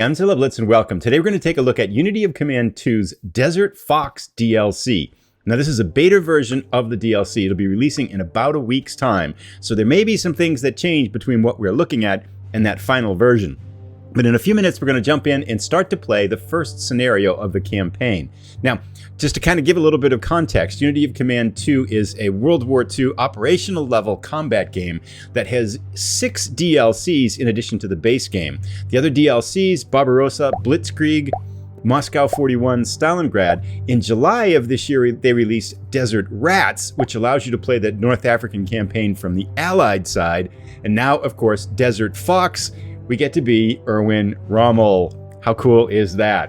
I'm Zilla Blitz and welcome. Today we're going to take a look at Unity of Command 2's Desert Fox DLC. Now this is a beta version of the DLC. It'll be releasing in about a week's time. So there may be some things that change between what we're looking at and that final version. But in a few minutes, we're going to jump in and start to play the first scenario of the campaign. Now, just to kind of give a little bit of context, Unity of Command 2 is a World War II operational level combat game that has 6 DLCs in addition to the base game. The other DLCs, Barbarossa, Blitzkrieg, Moscow 41, Stalingrad. In July of this year, they released Desert Rats, which allows you to play the North African campaign from the Allied side. And now, of course, Desert Fox. We get to be Erwin Rommel. How cool is that?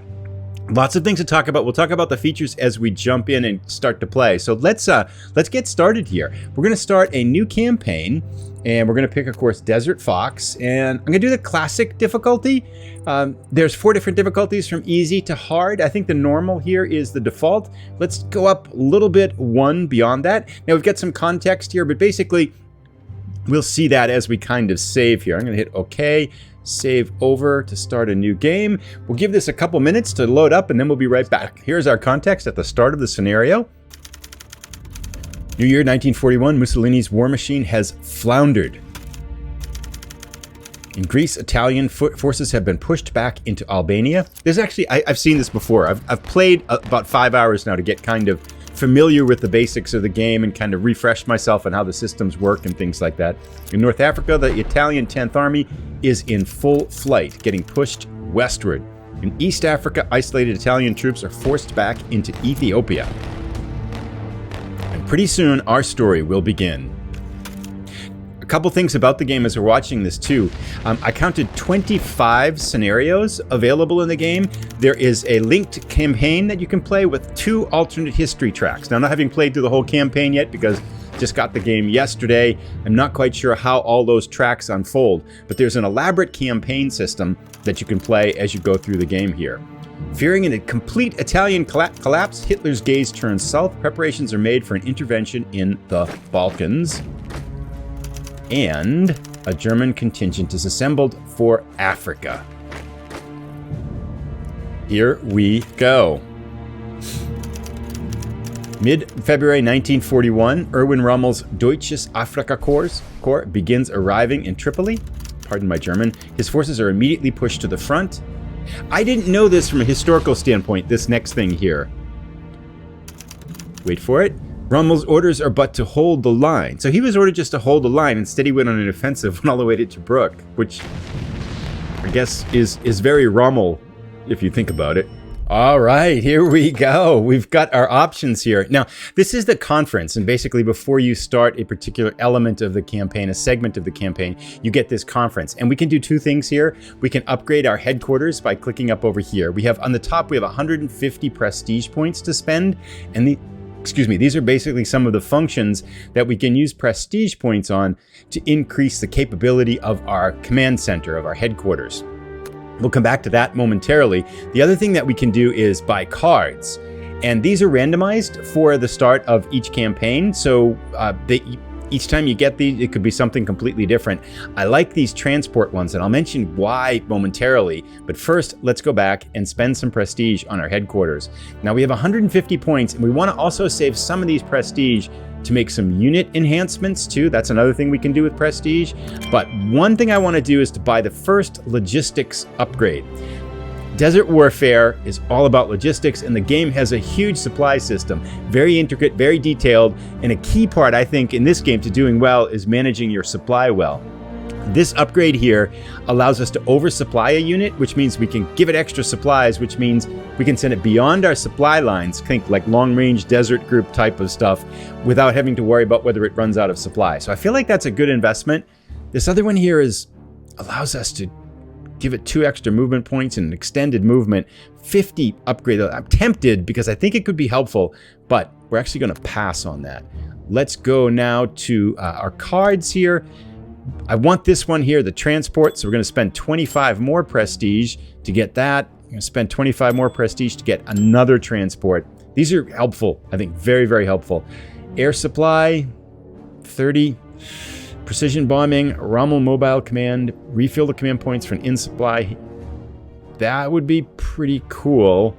Lots of things to talk about. We'll talk about the features as we jump in and start to play. So let's get started here. We're going to start a new campaign, and we're going to pick, of course, Desert Fox. And I'm going to do the classic difficulty. There's 4 different difficulties from easy to hard. I think the normal here is the default. Let's go up a little bit one beyond that. Now we've got some context here, but basically we'll see that as we kind of save here. I'm going to hit OK. Save over to start a new game. We'll give this a couple minutes to load up and then we'll be right back. Here's our context at the start of the scenario. New Year 1941, Mussolini's war machine has floundered. In Greece, Italian forces have been pushed back into Albania. There's actually, I've seen this before. I've played about 5 hours now to get kind of familiar with the basics of the game and kind of refresh myself on how the systems work and things like that. In North Africa, the Italian 10th Army is in full flight, getting pushed westward. In East Africa, isolated Italian troops are forced back into Ethiopia. And pretty soon, our story will begin. A couple things about the game as we're watching this too. I counted 25 scenarios available in the game. There is a linked campaign that you can play with 2 alternate history tracks. Now, not having played through the whole campaign yet because just got the game yesterday, I'm not quite sure how all those tracks unfold, but there's an elaborate campaign system that you can play as you go through the game here. Fearing a complete Italian collapse, Hitler's gaze turns south. Preparations are made for an intervention in the Balkans. And a German contingent is assembled for Africa. Here we go. Mid-February 1941, Erwin Rommel's Deutsches Afrika-Korps begins arriving in Tripoli. Pardon my German. His forces are immediately pushed to the front. I didn't know this from a historical standpoint, this next thing here. Wait for it. Rommel's orders are but to hold the line. So he was ordered just to hold the line. Instead, he went on an offensive, went all the way to Tobruk, which I guess is very Rommel, if you think about it. All right, here we go. We've got our options here. Now, this is the conference, and basically before you start a particular element of the campaign, a segment of the campaign, you get this conference. And we can do 2 things here. We can upgrade our headquarters by clicking up over here. We have on the top, we have 150 prestige points to spend, and these are basically some of the functions that we can use prestige points on to increase the capability of our command center, of our headquarters. We'll come back to that momentarily. The other thing that we can do is buy cards. And these are randomized for the start of each campaign. So each time you get these, it could be something completely different. I like these transport ones, and I'll mention why momentarily. But first, let's go back and spend some prestige on our headquarters. Now we have 150 points, and we want to also save some of these prestige to make some unit enhancements too. That's another thing we can do with prestige. But one thing I want to do is to buy the first logistics upgrade. Desert Warfare is all about logistics, and the game has a huge supply system. Very intricate, very detailed, and a key part, I think, in this game to doing well is managing your supply well. This upgrade here allows us to oversupply a unit, which means we can give it extra supplies, which means we can send it beyond our supply lines, think like long-range desert group type of stuff, without having to worry about whether it runs out of supply. So I feel like that's a good investment. This other one here allows us to give it 2 extra movement points and an extended movement, 50 upgrade. I'm tempted because I think it could be helpful, but we're actually going to pass on that. Let's go now to our cards here. I want this one here, the transport, so we're going to spend 25 more prestige to get that. We're going to spend 25 more prestige to get another transport. These are helpful, I think, very, very helpful. Air supply, 30. Precision bombing, Rommel mobile command, refill the command points for an in supply. That would be pretty cool.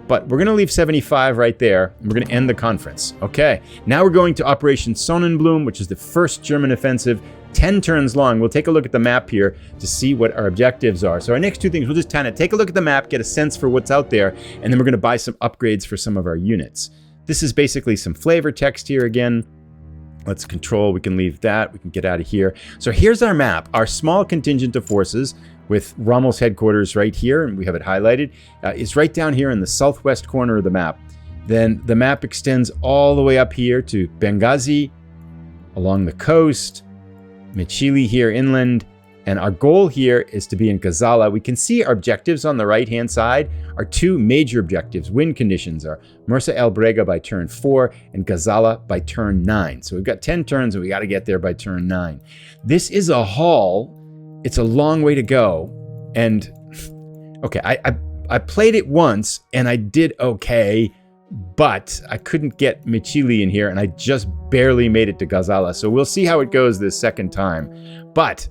But we're going to leave 75 right there, and we're going to end the conference. Okay, now we're going to Operation Sonnenblume, which is the first German offensive, 10 turns long. We'll take a look at the map here to see what our objectives are. So our next two things, we'll just kind of take a look at the map, get a sense for what's out there, and then we're going to buy some upgrades for some of our units. This is basically some flavor text here again. Let's control, we can leave that, we can get out of here. So here's our map, our small contingent of forces with Rommel's headquarters right here, and we have it highlighted. It's right down here in the southwest corner of the map. Then the map extends all the way up here to Benghazi, along the coast, Mechili here inland, and our goal here is to be in Gazala. We can see our objectives on the right-hand side. Our two major objectives, win conditions, are Mursa El Brega by turn 4 and Gazala by turn 9. So we've got 10 turns and we got to get there by turn 9. This is a haul. It's a long way to go. And okay, I played it once and I did okay, but I couldn't get Mechili in here and I just barely made it to Gazala. So we'll see how it goes this second time. But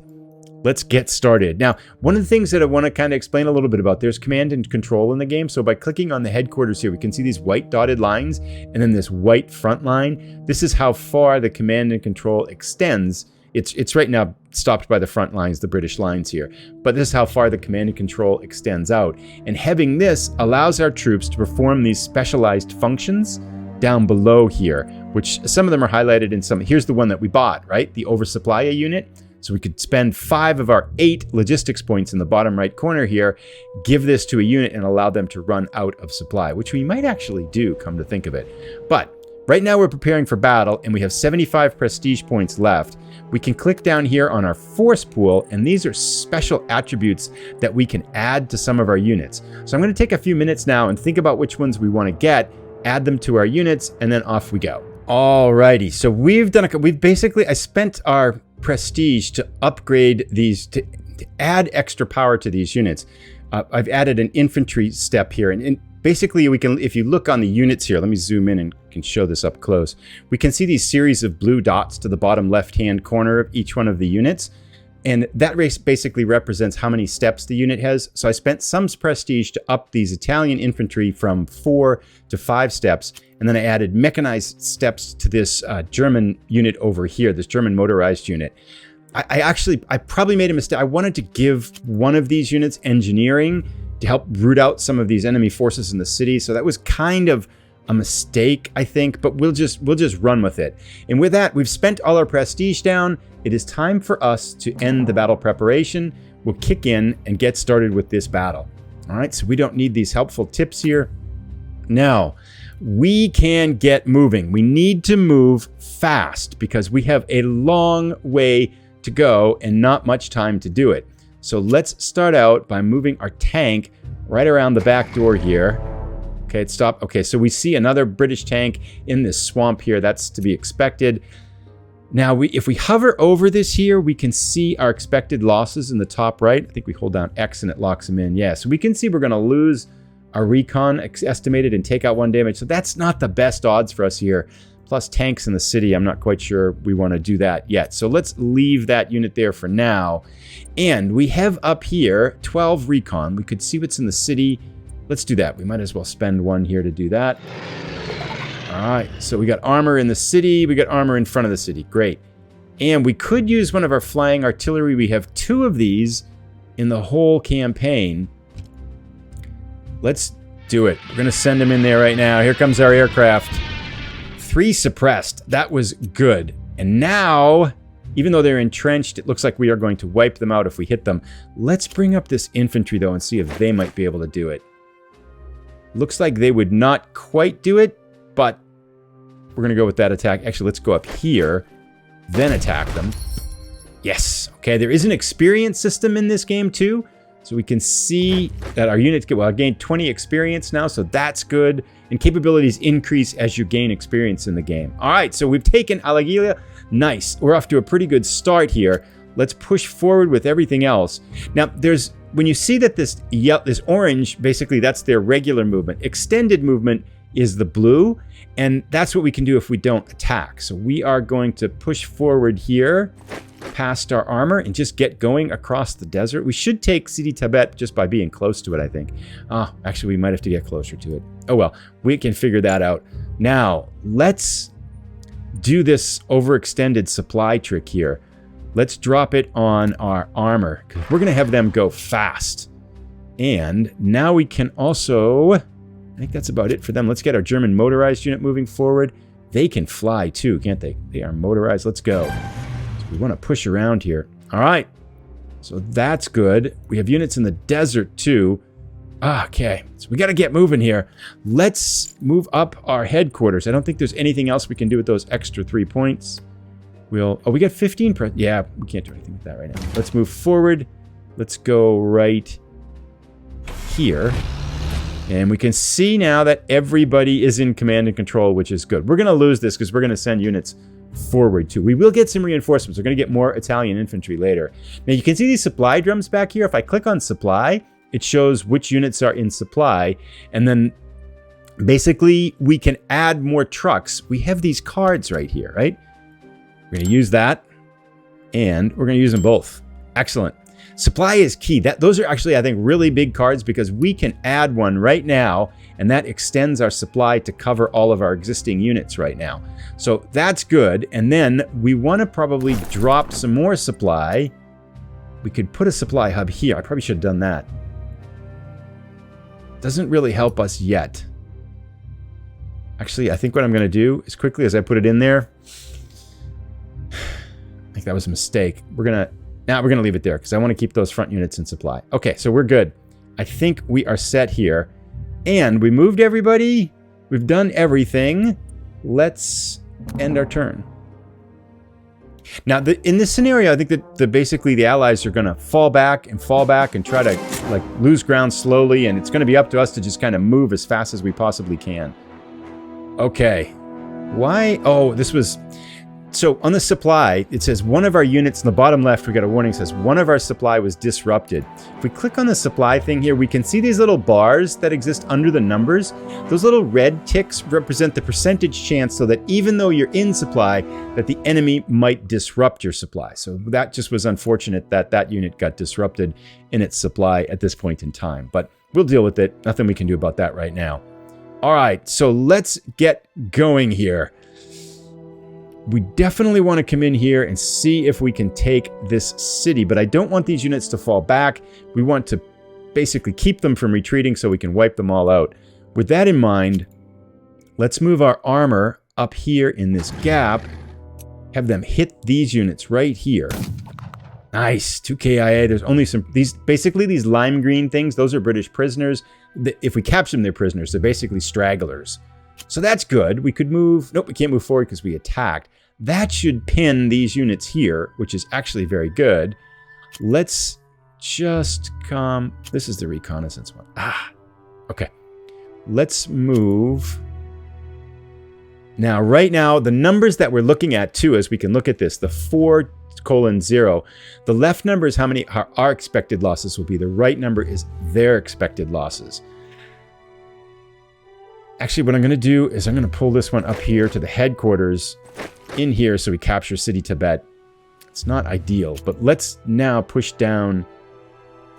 let's get started. Now, one of the things that I want to kind of explain a little bit about, there's command and control in the game. So by clicking on the headquarters here, we can see these white dotted lines and then this white front line. This is how far the command and control extends. It's right now stopped by the front lines, the British lines here. But this is how far the command and control extends out. And having this allows our troops to perform these specialized functions down below here, which some of them are highlighted in some. Here's the one that we bought, right? The oversupply unit. So we could spend 5 of our 8 logistics points in the bottom right corner here, give this to a unit and allow them to run out of supply, which we might actually do, come to think of it. But right now we're preparing for battle and we have 75 prestige points left. We can click down here on our force pool, and these are special attributes that we can add to some of our units. So I'm going to take a few minutes now and think about which ones we want to get, add them to our units, and then off we go. Alrighty, so I spent our prestige to upgrade these, to add extra power to these units. I've added an infantry step here, and basically we can, if you look on the units here, let me zoom in and can show this up close. We can see these series of blue dots to the bottom left-hand corner of each one of the units, and that basically represents how many steps the unit has. So I spent some prestige to up these Italian infantry from 4 to 5 steps, and then I added mechanized steps to this German unit over here, this German motorized unit. I probably made a mistake. I wanted to give one of these units engineering to help root out some of these enemy forces in the city. So that was kind of a mistake, I think, but we'll just run with it. And with that, we've spent all our prestige down. It is time for us to end the battle preparation. We'll kick in and get started with this battle. All right, so we don't need these helpful tips here. Now, we can get moving. We need to move fast because we have a long way to go and not much time to do it. So let's start out by moving our tank right around the back door here. Okay, it stopped. Okay, so we see another British tank in this swamp here. That's to be expected. Now, if we hover over this here, we can see our expected losses in the top right. I think we hold down X and it locks them in. Yeah, so we can see we're going to lose our recon estimated and take out 1 damage. So that's not the best odds for us here. Plus tanks in the city, I'm not quite sure we want to do that yet. So let's leave that unit there for now. And we have up here 12 recon. We could see what's in the city. Let's do that. We might as well spend 1 here to do that. All right, so we got armor in the city. We got armor in front of the city. Great. And we could use one of our flying artillery. We have 2 of these in the whole campaign. Let's do it. We're going to send them in there right now. Here comes our aircraft. 3 suppressed. That was good. And now, even though they're entrenched, it looks like we are going to wipe them out if we hit them. Let's bring up this infantry, though, and see if they might be able to do it. Looks like they would not quite do it, but we're going to go with that attack. Actually, let's go up here, then attack them. Yes. Okay, there is an experience system in this game, too. So we can see that our units gain 20 experience now, so that's good. And capabilities increase as you gain experience in the game. All right, so we've taken Alagilia. Nice. We're off to a pretty good start here. Let's push forward with everything else. Now, when you see that this orange, basically that's their regular movement. Extended movement is the blue. And that's what we can do if we don't attack. So we are going to push forward here past our armor and just get going across the desert. We should take Sidi Tibet just by being close to it, I think. Actually, we might have to get closer to it. Oh well, we can figure that out. Now, let's do this overextended supply trick here. Let's drop it on our armor, because we're going to have them go fast. And now we can also... I think that's about it for them. Let's get our German motorized unit moving forward. They can fly too, can't they? They are motorized. Let's go. So we want to push around here. All right. So that's good. We have units in the desert too. Okay. So we got to get moving here. Let's move up our headquarters. I don't think there's anything else we can do with those extra 3 points. Oh, we got 15. Yeah, we can't do anything with that right now. Let's move forward. Let's go right here. And we can see now that everybody is in command and control, which is good. We're going to lose this because we're going to send units forward too. We will get some reinforcements. We're going to get more Italian infantry later. Now you can see these supply drums back here. If I click on supply, it shows which units are in supply. And then basically we can add more trucks. We have these cards right here, right? We're going to use that. And we're going to use them both. Excellent. Supply is key. Those are actually, I think, really big cards because we can add one right now, and that extends our supply to cover all of our existing units right now. So that's good. And then we want to probably drop some more supply. We could put a supply hub here. I probably should have done that. Doesn't really help us yet. Actually, I think what I'm going to do, as quickly as I put it in there, I think that was a mistake. We're going to leave it there because I want to keep those front units in supply. Okay, so we're good. I think we are set here. And we moved everybody. We've done everything. Let's end our turn. Now, in this scenario, I think that basically the Allies are going to fall back and try to like lose ground slowly. And it's going to be up to us to just kind of move as fast as we possibly can. Okay. Why? Oh, this was... So on the supply, it says one of our units in the bottom left, we got a warning, says one of our supply was disrupted. If we click on the supply thing here, we can see these little bars that exist under the numbers. Those little red ticks represent the percentage chance so that even though you're in supply, that the enemy might disrupt your supply. So that just was unfortunate that that unit got disrupted in its supply at this point in time. But we'll deal with it. Nothing we can do about that right now. All right, so let's get going here. We definitely want to come in here and see if we can take this city, but I don't want these units to fall back. We want to basically keep them from retreating so we can wipe them all out. With that in mind, let's move our armor up here in this gap, have them hit these units right here. Nice, 2 KIA. There's only some, basically these lime green things, those are British prisoners. If we capture them, they're prisoners. They're basically stragglers. So that's good. We could move... Nope, we can't move forward because we attacked. That should pin these units here, which is actually very good. Let's just come... This is the reconnaissance one. Okay. Let's move... Now, right now, the numbers that we're looking at, too, as we can look at this, the 4:0. The left number is how many our expected losses will be. The right number is their expected losses. Actually, what I'm going to do is I'm going to pull this one up here to the headquarters in here so we capture Sidi Tibet. It's not ideal, but let's now push down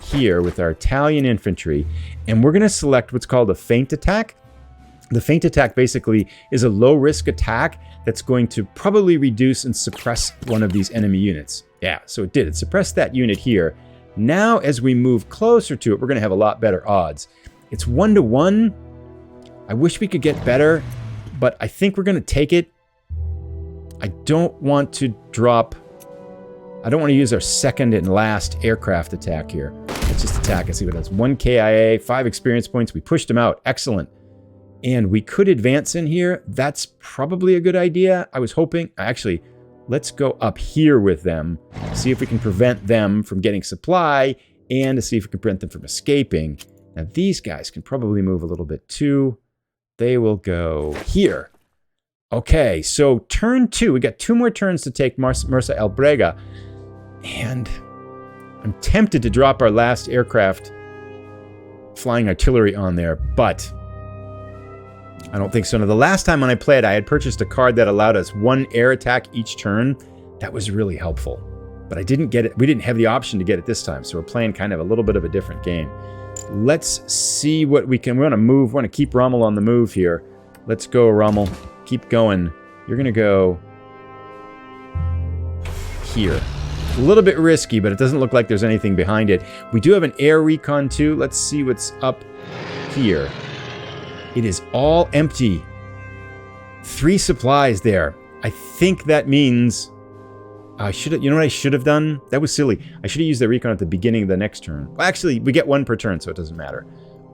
here with our Italian infantry, and we're going to select what's called a feint attack. The feint attack basically is a low-risk attack that's going to probably reduce and suppress one of these enemy units. Yeah, so it did. It suppressed that unit here. Now, as we move closer to it, we're going to have a lot better odds. It's 1-to-1. I wish we could get better, but I think we're going to take it. I don't want to drop... I don't want to use our second and last aircraft attack here. Let's just attack and see what it does. 1 KIA, 5 experience points. We pushed them out. Excellent. And we could advance in here. That's probably a good idea. I was hoping... Actually, let's go up here with them. See if we can prevent them from getting supply and to see if we can prevent them from escaping. Now, these guys can probably move a little bit too. They will go here. Okay, so turn 2. We got 2 more turns to take Mursa El Brega. And I'm tempted to drop our last aircraft flying artillery on there, but I don't think so. No, the last time when I played, I had purchased a card that allowed us 1 air attack each turn. That was really helpful. But I didn't get it. We didn't have the option to get it this time, so we're playing kind of a little bit of a different game. Let's see what we can... We want to move. We want to keep Rommel on the move here. Let's go, Rommel. Keep going. You're going to go... here. A little bit risky, but it doesn't look like there's anything behind it. We do have an air recon, too. Let's see what's up here. It is all empty. 3 supplies there. I think that means... I should have, you know what I should have done? That was silly. I should have used the recon at the beginning of the next turn. Well, actually, we get 1 per turn, so it doesn't matter.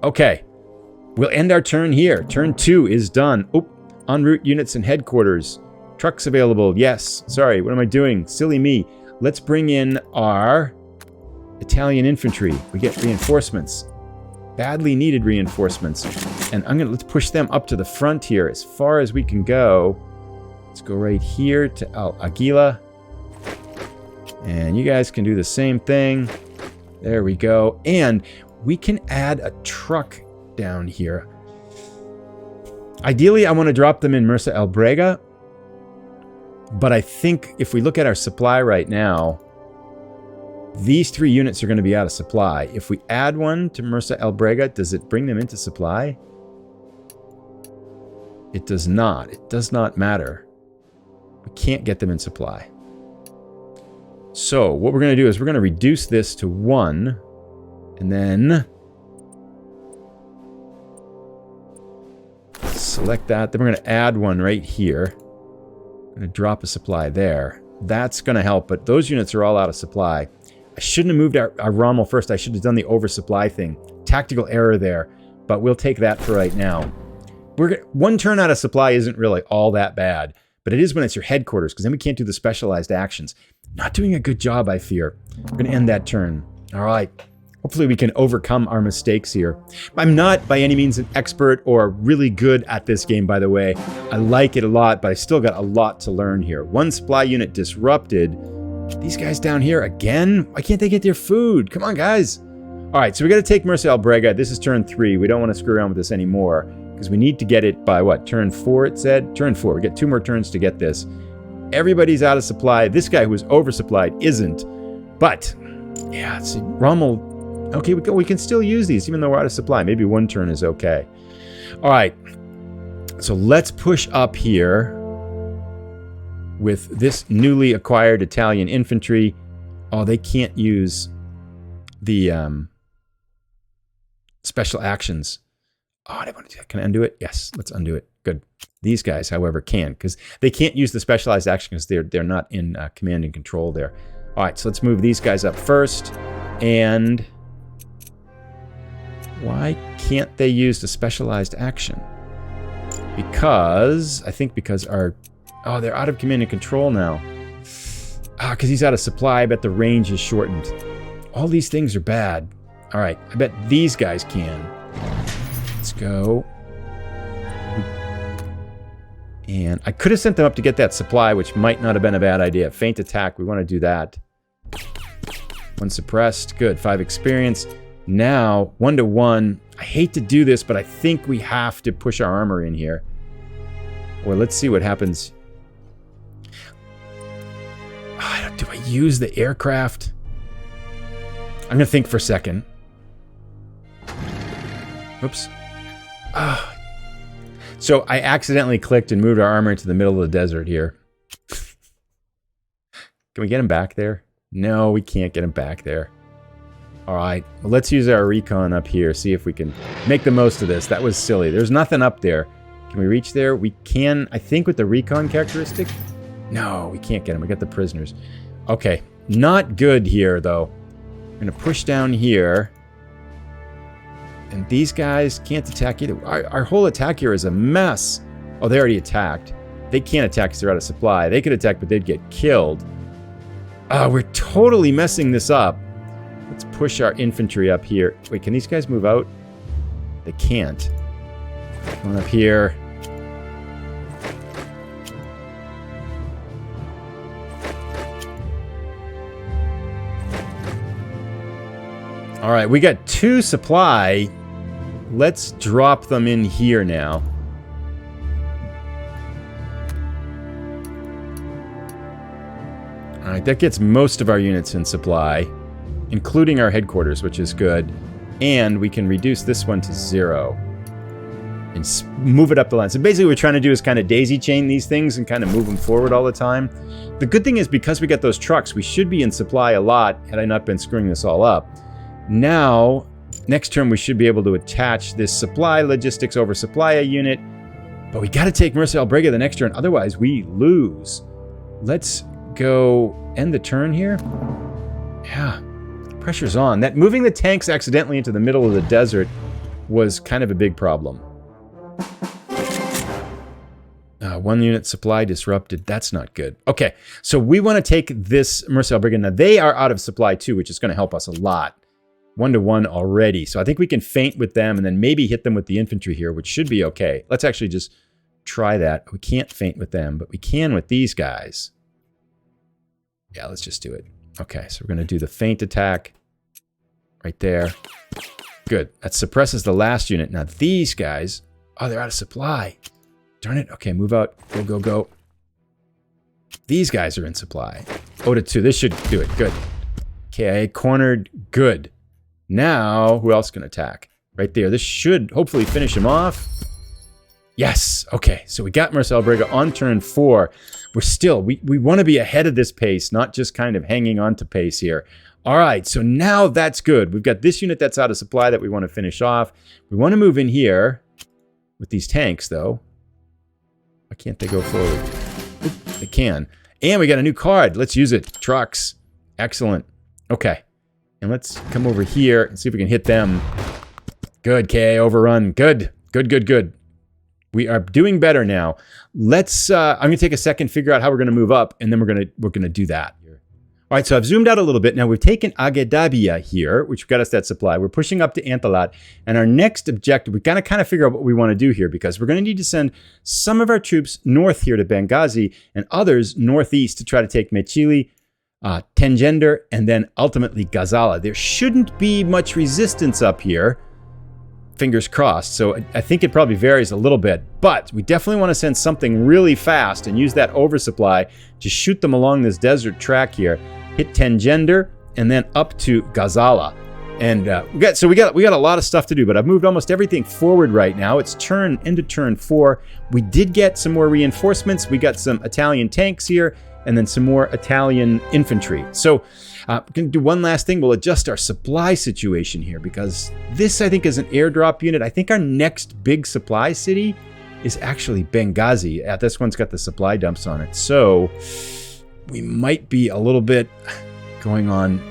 Okay. We'll end our turn here. Turn 2 is done. Oh, en route units and headquarters. Trucks available. Yes. Sorry, what am I doing? Silly me. Let's bring in our Italian infantry. We get reinforcements. Badly needed reinforcements. And let's push them up to the front here as far as we can go. Let's go right here to Al Aguila. And you guys can do the same thing. There we go. And we can add a truck down here. Ideally, I want to drop them in Mursa El Brega. But I think if we look at our supply right now, these 3 units are going to be out of supply. If we add one to Mursa El Brega, does it bring them into supply? It does not. It does not matter. We can't get them in supply. So what we're going to do is we're going to reduce this to 1. And then select that. Then we're going to add one right here. I'm going to drop a supply there. That's going to help, but those units are all out of supply. I shouldn't have moved our Rommel first. I should have done the oversupply thing. Tactical error there, but we'll take that for right now. 1 turn out of supply isn't really all that bad, but it is when it's your headquarters, because then we can't do the specialized actions. Not doing a good job, I fear. We're going to end that turn. All right. Hopefully we can overcome our mistakes here. I'm not by any means an expert or really good at this game, by the way. I like it a lot, but I still got a lot to learn here. 1 supply unit disrupted. These guys down here again? Why can't they get their food? Come on, guys. All right, so we got to take Mursa El Brega. This is turn 3. We don't want to screw around with this anymore because we need to get it by what? Turn 4, it said? Turn 4. We get 2 more turns to get this. Everybody's out of supply. This guy who was oversupplied isn't. But, yeah, let's see. Rommel... Okay, we can still use these, even though we're out of supply. Maybe 1 turn is okay. All right. So let's push up here with this newly acquired Italian infantry. Oh, they can't use the special actions. Oh, I want to do that. Can I undo it? Yes, let's undo it. Good. These guys, however, can, because they can't use the specialized action because they're not in command and control there. All right, so let's move these guys up first. And... why can't they use the specialized action? Because, I think because our... oh, they're out of command and control now. Ah, because he's out of supply. I bet the range is shortened. All these things are bad. All right, I bet these guys can. Let's go. And I could have sent them up to get that supply, which might not have been a bad idea. Feint attack, we want to do that. 1 suppressed, good. 5 experience. Now, 1-to-1. I hate to do this, but I think we have to push our armor in here. Or let's see what happens. Do I use the aircraft? I'm going to think for a second. Oops. So I accidentally clicked and moved our armor into the middle of the desert here. Can we get him back there? No, we can't get him back there. All right, well, let's use our recon up here, see if we can make the most of this. That was silly. There's nothing up there. Can we reach there? We can, I think, with the recon characteristic. No, we can't get them. We got the prisoners. Okay, not good here, though. I'm going to push down here. And these guys can't attack either. Our whole attack here is a mess. Oh, they already attacked. They can't attack because they're out of supply. They could attack, but they'd get killed. We're totally messing this up. Let's push our infantry up here. Wait, can these guys move out? They can't. Come up here. All right, we got 2 supply. Let's drop them in here now. All right, that gets most of our units in supply, including our headquarters, which is good. And we can reduce this one to 0 and move it up the line. So basically what we're trying to do is kind of daisy chain these things and kind of move them forward all the time. The good thing is because we got those trucks, we should be in supply a lot had I not been screwing this all up. Now, next turn we should be able to attach this supply logistics over supply a unit, but we got to take Mersa Albrega the next turn, otherwise we lose. Let's go end the turn here. Yeah, pressure's on. That moving the tanks accidentally into the middle of the desert was kind of a big problem. 1 unit supply disrupted. That's not good. Okay, so we want to take this Mersa Albrega. Now, they are out of supply too, which is going to help us a lot. 1-to-1 already. So I think we can feint with them and then maybe hit them with the infantry here, which should be okay. Let's actually just try that. We can't feint with them, but we can with these guys. Yeah, let's just do it. Okay, so we're going to do the feint attack right there. Good. That suppresses the last unit. Now these guys, oh, they're out of supply. Darn it. Okay, move out. Go, go, go. These guys are in supply. 0-2. This should do it. Good. Okay, cornered. Good. Now, who else can attack? Right there. This should hopefully finish him off. Yes. Okay, so we got Mersa Albrega on turn 4. We're still, we want to be ahead of this pace, not just kind of hanging on to pace here. All right, so now that's good. We've got this unit that's out of supply that we want to finish off. We want to move in here with these tanks, though. Why can't they go forward? Oop, they can. And we got a new card. Let's use it. Trucks. Excellent. Okay. And let's come over here and see if we can hit them. Good, K. Overrun. Good. Good, good, good. We are doing better now. Let's, I'm going to take a second, figure out how we're going to move up, and then we're going to do that. All right, so I've zoomed out a little bit. Now we've taken Agedabia here, which got us that supply. We're pushing up to Antalat, and our next objective, we've got to kind of figure out what we want to do here, because we're going to need to send some of our troops north here to Benghazi and others northeast to try to take Mechili, Tengender, and then ultimately Gazala. There shouldn't be much resistance up here. Fingers crossed. So I think it probably varies a little bit, but we definitely want to send something really fast and use that oversupply to shoot them along this desert track here. Hit Tengender and then up to Gazala. And we got a lot of stuff to do, but I've moved almost everything forward right now. It's into turn 4. We did get some more reinforcements. We got some Italian tanks here and then some more Italian infantry. So we're going to do one last thing. We'll adjust our supply situation here because this, I think, is an airdrop unit. I think our next big supply city is actually Benghazi. This one's got the supply dumps on it. So we might be a little bit going on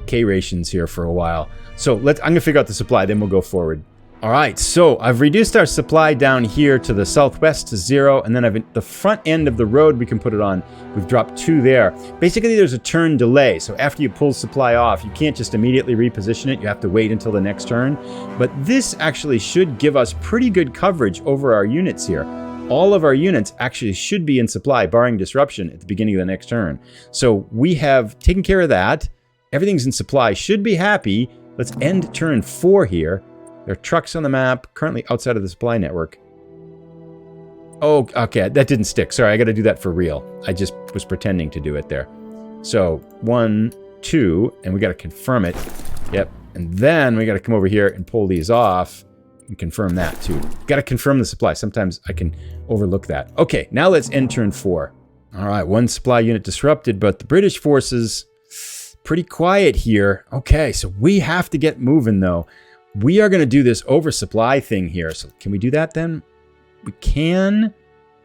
K rations here for a while. So I'm going to figure out the supply, then we'll go forward. All right, so I've reduced our supply down here to the southwest to 0, and then the front end of the road we can put it on. We've dropped 2 there. Basically, there's a turn delay, so after you pull supply off, you can't just immediately reposition it. You have to wait until the next turn. But this actually should give us pretty good coverage over our units here. All of our units actually should be in supply, barring disruption at the beginning of the next turn. So we have taken care of that. Everything's in supply. Should be happy. Let's end turn 4 here. There are trucks on the map, currently outside of the supply network. Oh, okay, that didn't stick. Sorry, I got to do that for real. I just was pretending to do it there. So 1, 2, and we got to confirm it. Yep, and then we got to come over here and pull these off and confirm that too. Got to confirm the supply. Sometimes I can overlook that. Okay, now let's end turn 4. All right, 1 supply unit disrupted, but the British forces pretty quiet here. Okay, so we have to get moving though. We are going to do this oversupply thing here. So can we do that then? We can.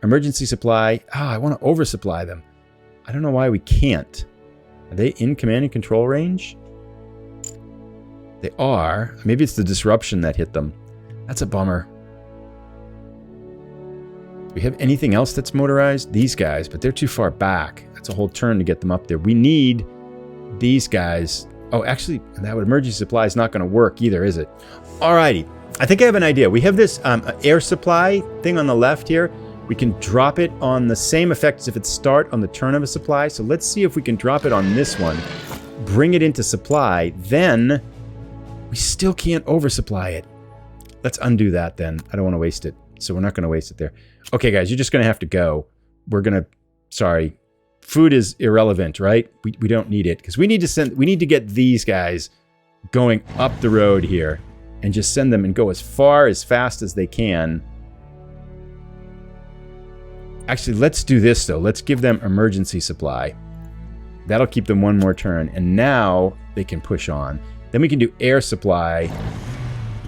Emergency supply. I want to oversupply them. I don't know why we can't. Are they in command and control range? They are. Maybe it's the disruption that hit them. That's a bummer. Do we have anything else that's motorized? These guys, but they're too far back. That's a whole turn to get them up there. We need these guys. Oh, actually, that emergency supply is not going to work either, is it? Alrighty. I think I have an idea. We have this air supply thing on the left here. We can drop it on the same effect as if it start on the turn of a supply. So let's see if we can drop it on this one. Bring it into supply. Then we still can't oversupply it. Let's undo that then. I don't want to waste it. So we're not going to waste it there. Okay, guys, you're just going to have to go. We're going to... Sorry. food is irrelevant, right? We don't need it because we need to get these guys going up the road here and just send them and go as fast as they can. Actually, let's do this though. Let's give them emergency supply. That'll keep them one more turn. And now they can push on. Then we can do air supply.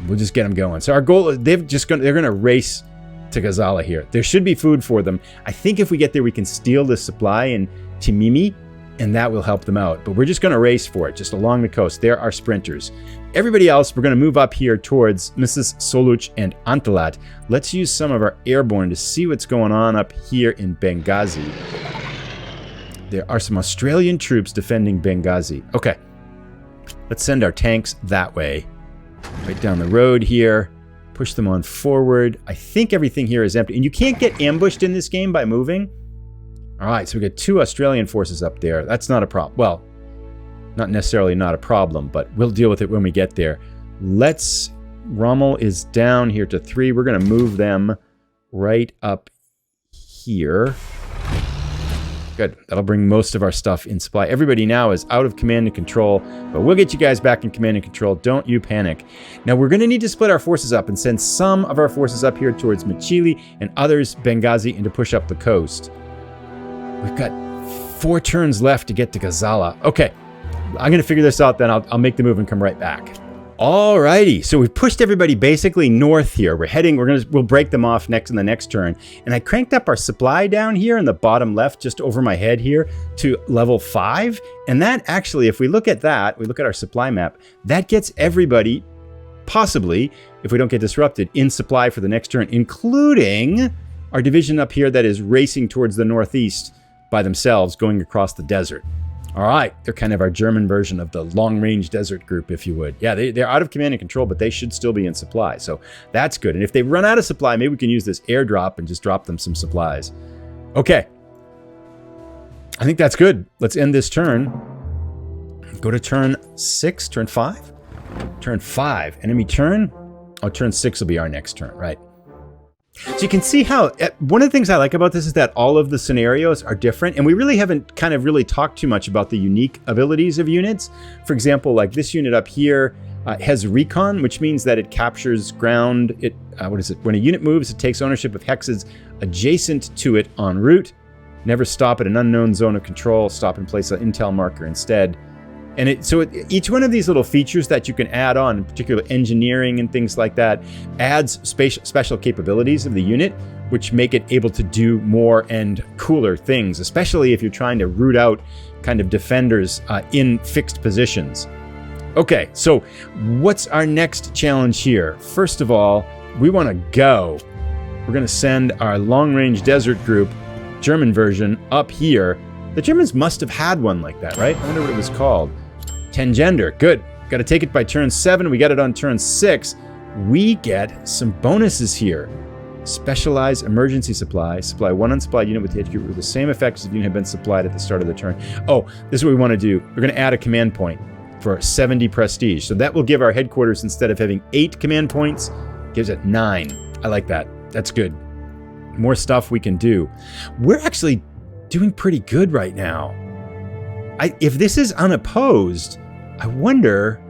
We'll just get them going. So our goal is they're going to race to Gazala here. There should be food for them. I think if we get there, we can steal the supply in Timimi, and that will help them out. But we're just going to race for it, just along the coast. There are sprinters. Everybody else, we're going to move up here towards Mrs. Soluch and Antalat. Let's use some of our airborne to see what's going on up here in Benghazi. There are some Australian troops defending Benghazi. Okay. Let's send our tanks that way. Right down the road here. Push them on forward. I think everything here is empty. And you can't get ambushed in this game by moving. All right, so we got 2 Australian forces up there. That's not a problem. Well, not necessarily not a problem, but we'll deal with it when we get there. Rommel is down here to 3. We're going to move them right up here. Good. That'll bring most of our stuff in supply. Everybody now is out of command and control, but we'll get you guys back in command and control. Don't you panic. Now, we're going to need to split our forces up and send some of our forces up here towards Machili and others Benghazi and to push up the coast. We've got 4 turns left to get to Gazala. Okay. I'm going to figure this out then. I'll make the move and come right back. Alrighty, so we've pushed everybody basically north here. We'll break them off in the next turn. And I cranked up our supply down here in the bottom left, just over my head here, to level 5. And that actually, if we look at that, we look at our supply map, that gets everybody, possibly, if we don't get disrupted, in supply for the next turn, including our division up here that is racing towards the northeast by themselves, going across the desert. All right, they're kind of our German version of the long-range desert group, if you would. Yeah, they're out of command and control, but they should still be in supply, so that's good. And if they run out of supply, maybe we can use this airdrop and just drop them some supplies. Okay. I think that's good. Let's end this turn. Go to turn 6, turn 5? Turn 5, enemy turn? Oh, turn 6 will be our next turn, right? So you can see how, one of the things I like about this is that all of the scenarios are different, and we really haven't kind of really talked too much about the unique abilities of units. For example, like this unit up here has recon, which means that it captures ground. When a unit moves, it takes ownership of hexes adjacent to it en route. Never stop at an unknown zone of control. Stop and place an intel marker instead. And each one of these little features that you can add on, in particular engineering and things like that, adds special capabilities of the unit, which make it able to do more and cooler things, especially if you're trying to root out kind of defenders in fixed positions. Okay, so what's our next challenge here? First of all, we want to go. We're going to send our long-range desert group, German version, up here. The Germans must have had one like that, right? I wonder what it was called. Tangender, good. Got to take it by turn 7. We got it on turn 6. We get some bonuses here. Specialized emergency supply. Supply 1 unsupplied unit with the HQ with the same effects as if the unit had been supplied at the start of the turn. Oh, this is what we want to do. We're going to add a command point for 70 prestige. So that will give our headquarters, instead of having 8 command points, gives it 9. I like that. That's good. More stuff we can do. We're actually doing pretty good right now. If this is unopposed, I wonder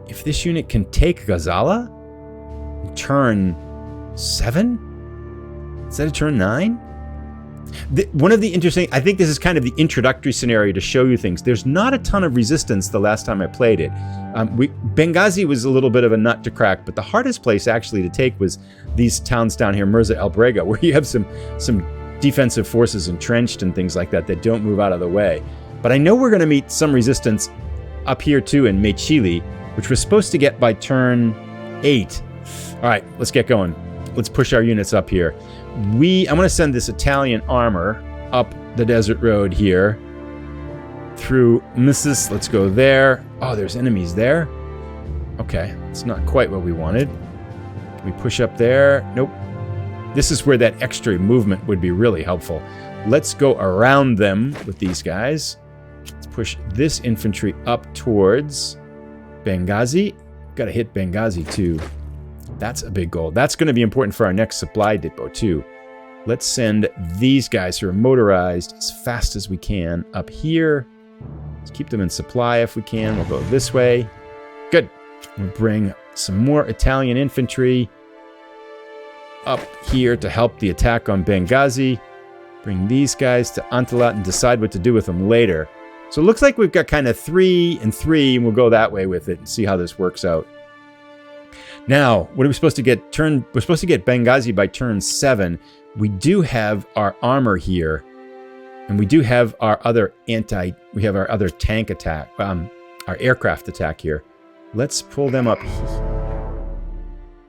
if this unit can take Gazala turn 7 instead of turn 9. One of the interesting, I think this is kind of the introductory scenario to show you things. There's not a ton of resistance the last time I played it. Benghazi was a little bit of a nut to crack, but the hardest place actually to take was these towns down here, Mirza El Brega, where you have some defensive forces entrenched and things like that don't move out of the way. But I know we're going to meet some resistance up here too in Mechili, which we're supposed to get by turn 8. All right, let's get going. Let's push our units up here. I'm going to send this Italian armor up the desert road here through Mrs. Let's go there. Oh, there's enemies there. Okay, it's not quite what we wanted. Can we push up there? Nope. This is where that extra movement would be really helpful. Let's go around them with these guys. Let's push this infantry up towards Benghazi. Got to hit Benghazi too. That's a big goal. That's going to be important for our next supply depot too. Let's send these guys who are motorized as fast as we can up here. Let's keep them in supply if we can. We'll go this way. Good. We'll bring some more Italian infantry up here to help the attack on Benghazi. Bring these guys to Antalat and decide what to do with them later. So it looks like we've got kind of 3 and 3, and we'll go that way with it and see how this works out. Now, what are we supposed to get? We're supposed to get Benghazi by turn 7. We do have our armor here, and we do have our other we have our other tank attack, our aircraft attack here. Let's pull them up.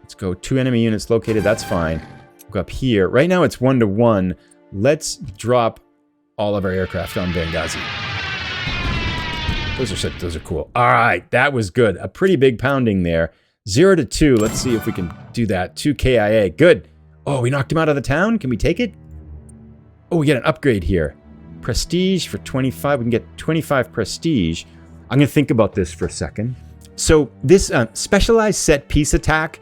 Let's go 2 enemy units located. That's fine. We'll go up here. Right now it's 1-to-1. Let's drop all of our aircraft on Benghazi. Those are cool. All right, that was good. A pretty big pounding there. 0-2. Let's see if we can do that. 2 KIA. Good. Oh, we knocked him out of the town. Can we take it? Oh, we get an upgrade here. Prestige for 25. We can get 25 prestige. I'm going to think about this for a second. So this specialized set piece attack,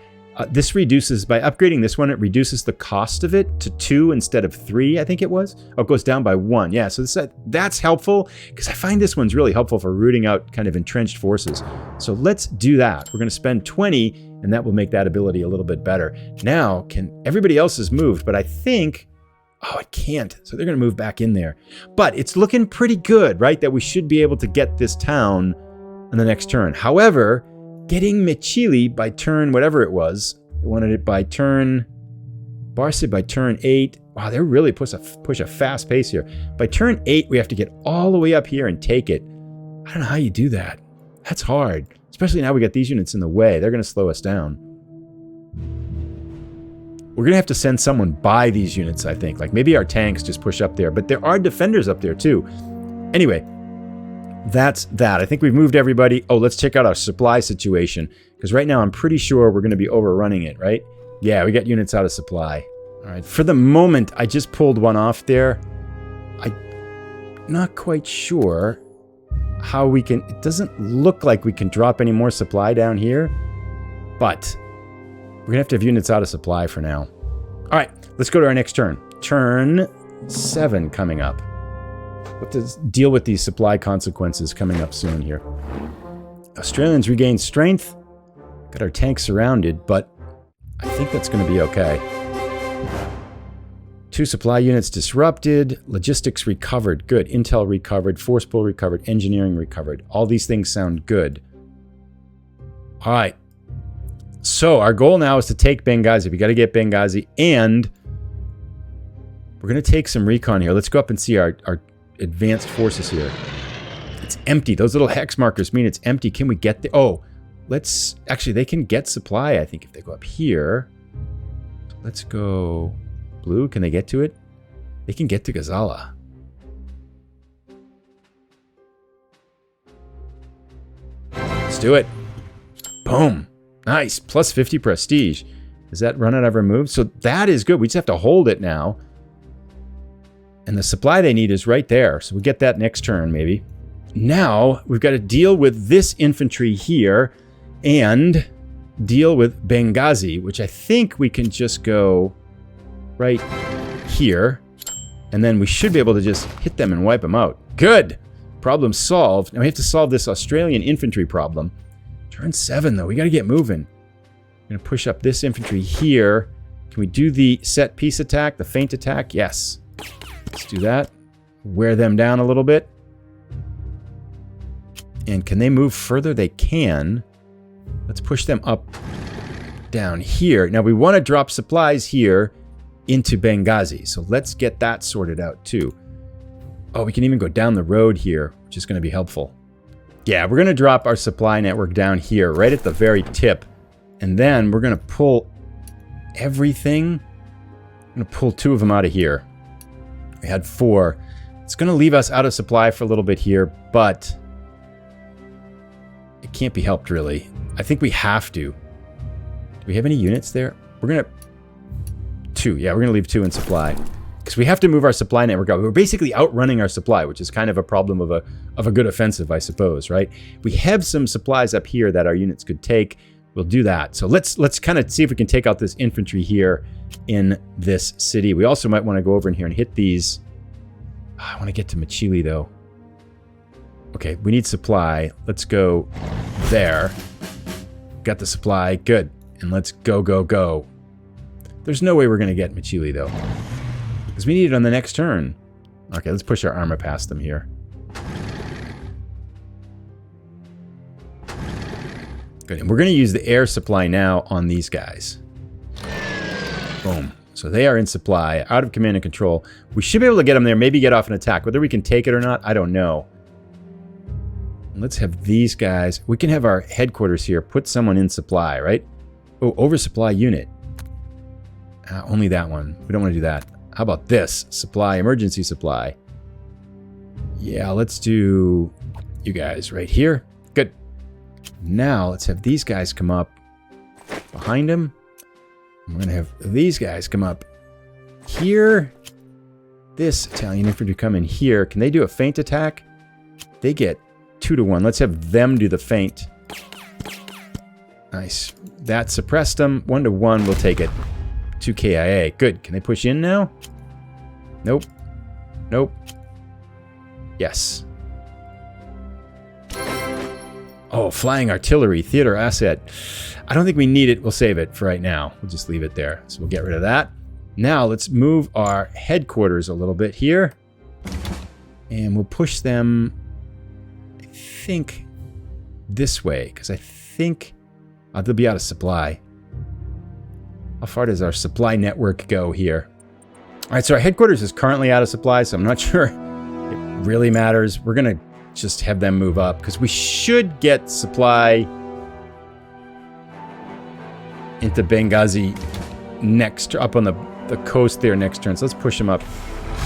this reduces, by upgrading this one, it reduces the cost of it to 2 instead of 3, I think it was. Oh, it goes down by 1. Yeah, so that's helpful, because I find this one's really helpful for rooting out kind of entrenched forces. So let's do that. We're going to spend 20, and that will make that ability a little bit better. Now, everybody else has moved, but I think, oh, it can't. So they're going to move back in there. But it's looking pretty good, right? That we should be able to get this town on the next turn. However, getting Michili by turn, whatever it was, they wanted it by turn, Barca by turn 8. Wow, they really push a fast pace here. By turn 8, we have to get all the way up here and take it. I don't know how you do that. That's hard. Especially now we got these units in the way. They're going to slow us down. We're going to have to send someone by these units, I think. Like maybe our tanks just push up there. But there are defenders up there too. Anyway, that's that. I think we've moved everybody. Oh, let's check out our supply situation. Because right now I'm pretty sure we're going to be overrunning it, right? Yeah, we got units out of supply. All right, for the moment, I just pulled one off there. I'm not quite sure how we can... It doesn't look like we can drop any more supply down here. But we're going to have units out of supply for now. All right, let's go to our next turn. Turn 7 coming up. We'll have to deal with these supply consequences coming up soon here. Australians regain strength. Got our tanks surrounded, but I think that's going to be okay. 2 supply units disrupted. Logistics recovered. Good. Intel recovered. Force pool recovered. Engineering recovered. All these things sound good. All right. So our goal now is to take Benghazi. We got to get Benghazi, and we're going to take some recon here. Let's go up and see our advanced forces here. It's empty. Those little hex markers mean it's empty. Can we get the... Oh, let's... Actually, they can get supply, I think, if they go up here. Let's go... Blue, can they get to it? They can get to Gazala. Let's do it. Boom. Nice. Plus 50 prestige. Does that run out of our move? So that is good. We just have to hold it now. And the supply they need is right there. So we get that next turn, maybe. Now, we've got to deal with this infantry here and deal with Benghazi, which I think we can just go right here. And then we should be able to just hit them and wipe them out. Good. Problem solved. Now we have to solve this Australian infantry problem. Turn 7, though. We got to get moving. I'm going to push up this infantry here. Can we do the set piece attack, the feint attack? Yes. Let's do that. Wear them down a little bit. And can they move further? They can. Let's push them up down here. Now we want to drop supplies here into Benghazi. So let's get that sorted out too. Oh, we can even go down the road here, which is going to be helpful. Yeah, we're going to drop our supply network down here, right at the very tip. And then we're going to pull everything. I'm going to pull 2 of them out of here. We had 4. It's going to leave us out of supply for a little bit here, but it can't be helped, really. I think we have to. Do we have any units there? We're going to... 2. Yeah, we're going to leave 2 in supply. Because we have to move our supply network out. We're basically outrunning our supply, which is kind of a problem of a good offensive, I suppose, right? We have some supplies up here that our units could take. we'll do that. So let's kind of see if we can take out this infantry here in this city. We also might want to go over in here and hit these. I want to get to Machili though. Okay, we need supply. Let's go there. Got the supply. Good. And let's go, go, go. There's no way we're going to get Machili though, because we need it on the next turn. Okay, let's push our armor past them here. Good. And we're going to use the air supply now on these guys. Boom. So they are in supply, out of command and control. We should be able to get them there, maybe get off an attack. Whether we can take it or not, I don't know. Let's have these guys. We can have our headquarters here. Put someone in supply, right? Oh, oversupply unit. Only that one. We don't want to do that. How about this? Supply, emergency supply. Yeah, let's do you guys right here. Good. Now, let's have these guys come up behind him. We're going to have these guys come up here. This Italian infantry come in here. Can they do a feint attack? They get 2-to-1. Let's have them do the feint. Nice. That suppressed them. 1-to-1. We'll take it. 2 KIA. Good. Can they push in now? Nope. Nope. Yes. Oh, flying artillery. Theater asset. I don't think we need it. We'll save it for right now. We'll just leave it there. So we'll get rid of that. Now let's move our headquarters a little bit here. And we'll push them, I think, this way. Because I think they'll be out of supply. How far does our supply network go here? All right, so our headquarters is currently out of supply, so I'm not sure it really matters. We're going to just have them move up, because we should get supply into Benghazi next, up on the coast there next turn. So let's push them up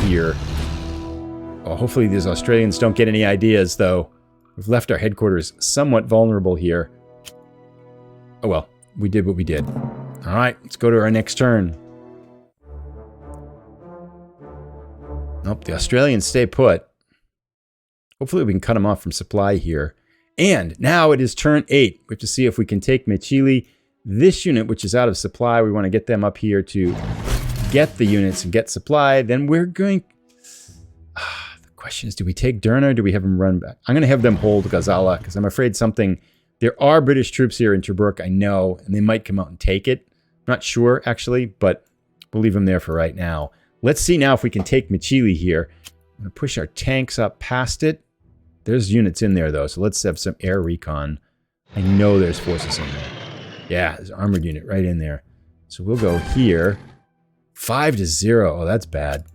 here. Oh, hopefully these Australians don't get any ideas, though. We've left our headquarters somewhat vulnerable here. Oh well, we did what we did. All right, let's go to our next turn. Nope, the Australians stay put. Hopefully we can cut them off from supply here. And now it is turn 8. We have to see if we can take Machili. This unit, which is out of supply, we want to get them up here to get the units and get supply. Then we're going... the question is, do we take Derna or do we have them run back? I'm going to have them hold Ghazala, because I'm afraid something... There are British troops here in Tobruk, I know, and they might come out and take it. I'm not sure, actually, but we'll leave them there for right now. Let's see now if we can take Machili here. I'm going to push our tanks up past it. There's units in there, though, so let's have some air recon. I know there's forces in there. Yeah, there's an armored unit right in there. So we'll go here. 5-0. Oh, that's bad.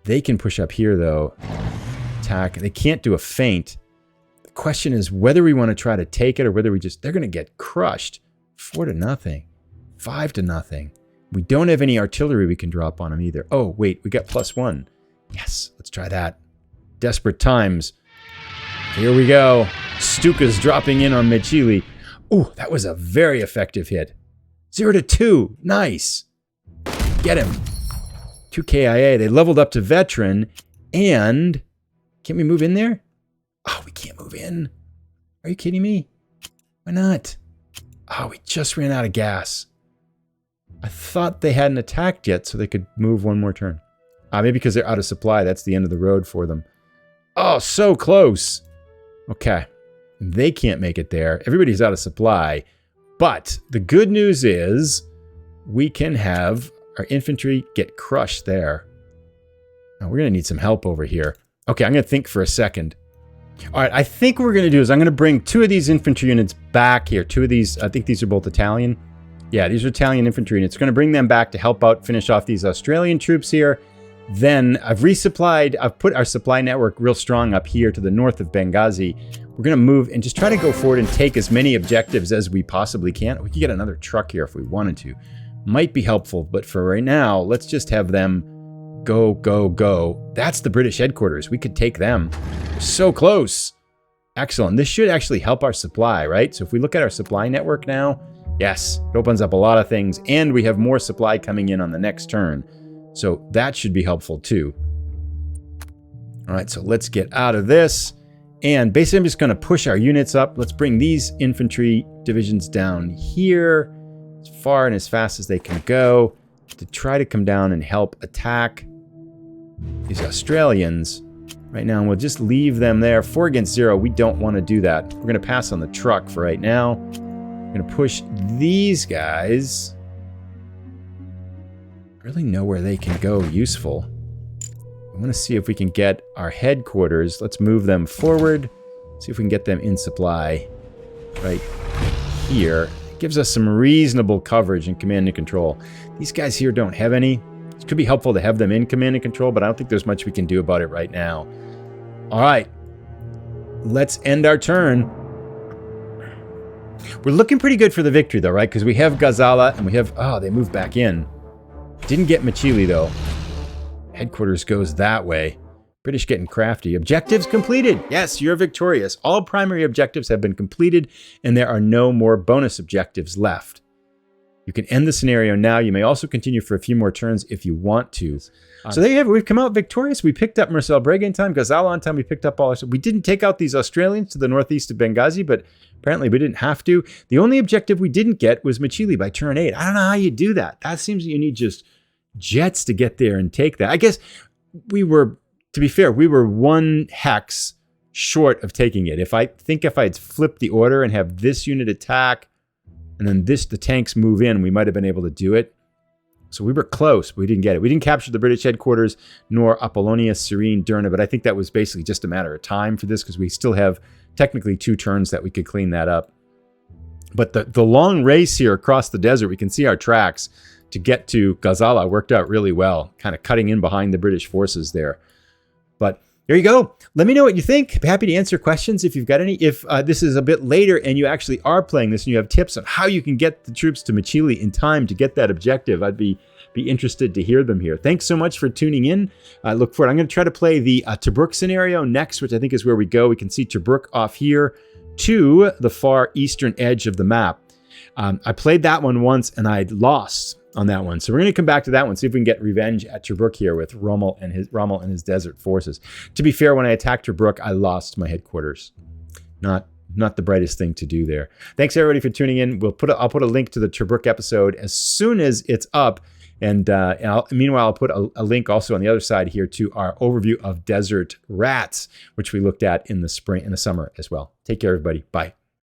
They can push up here, though. Attack. They can't do a feint. The question is whether we want to try to take it or whether we just... They're going to get crushed. 4-0. 5-0. We don't have any artillery we can drop on them either. Oh, wait. We got +1. Yes, let's try that. Desperate times. Here we go. Stuka's dropping in on Machili. Ooh, that was a very effective hit. 0-2. Nice. Get him. 2 KIA. They leveled up to veteran. And can we move in there? Oh, we can't move in. Are you kidding me? Why not? Oh, we just ran out of gas. I thought they hadn't attacked yet so they could move one more turn. Maybe because they're out of supply. That's the end of the road for them. Oh, so close. Okay. They can't make it there. Everybody's out of supply. But the good news is we can have our infantry get crushed there. Now, we're going to need some help over here. Okay, I'm going to think for a second. All right, I think what we're going to do is I'm going to bring 2 of these infantry units back here. 2 of these, I think these are both Italian. Yeah, these are Italian infantry units. We're going to bring them back to help out, finish off these Australian troops here. Then I've resupplied, I've put our supply network real strong up here to the north of Benghazi. We're going to move and just try to go forward and take as many objectives as we possibly can. We could get another truck here if we wanted to. Might be helpful, but for right now, let's just have them go, go, go. That's the British headquarters. We could take them. We're so close. Excellent. This should actually help our supply, right? So if we look at our supply network now, yes, it opens up a lot of things, and we have more supply coming in on the next turn. So that should be helpful too. All right, so let's get out of this. And basically I'm just going to push our units up. Let's bring these infantry divisions down here, as far and as fast as they can go, to try to come down and help attack these Australians right now. And we'll just leave them there. 4 against 0. We don't want to do that. We're going to pass on the truck for right now. We're going to push these guys. Really know where they can go useful. I want to see if we can get our headquarters. Let's move them forward. See if we can get them in supply right here. It gives us some reasonable coverage in command and control. These guys here don't have any. It could be helpful to have them in command and control, but I don't think there's much we can do about it right now. All right. Let's end our turn. We're looking pretty good for the victory, though, right? Because we have Gazala and we have... Oh, they moved back in. Didn't get Machili, though. Headquarters goes that way. British getting crafty. Objectives completed. Yes, you're victorious. All primary objectives have been completed, and there are no more bonus objectives left. You can end the scenario now. You may also continue for a few more turns if you want to. So there you have it. We've come out victorious. We picked up Marcel Brega in time, Gazala on time. We picked up all our... We didn't take out these Australians to the northeast of Benghazi, but apparently we didn't have to. The only objective we didn't get was Machili by turn 8. I don't know how you do that. That seems you need just jets to get there and take that. I guess we were... To be fair, we were 1 hex short of taking it. If I had flipped the order and have this unit attack and then the tanks move in, we might have been able to do it. So we were close, but we didn't get it. We didn't capture the British headquarters nor Apollonia, Serene, Derna, but I think that was basically just a matter of time for this because we still have technically 2 turns that we could clean that up. But the long race here across the desert, we can see our tracks to get to Gazala worked out really well, kind of cutting in behind the British forces there. But there you go. Let me know what you think. I'm happy to answer questions if you've got any. If this is a bit later and you actually are playing this and you have tips on how you can get the troops to Machili in time to get that objective, I'd be interested to hear them here. Thanks so much for tuning in. I look forward. I'm going to try to play the Tobruk scenario next, which I think is where we go. We can see Tobruk off here to the far eastern edge of the map. I played that one once and I lost on that one. So we're going to come back to that one, see if we can get revenge at Tobruk here with Rommel and his desert forces. To be fair, when I attacked Tobruk, I lost my headquarters. Not the brightest thing to do there. Thanks everybody for tuning in. I'll put a link to the Tobruk episode as soon as it's up. And meanwhile, I'll put a link also on the other side here to our overview of desert rats, which we looked at in the summer as well. Take care, everybody. Bye.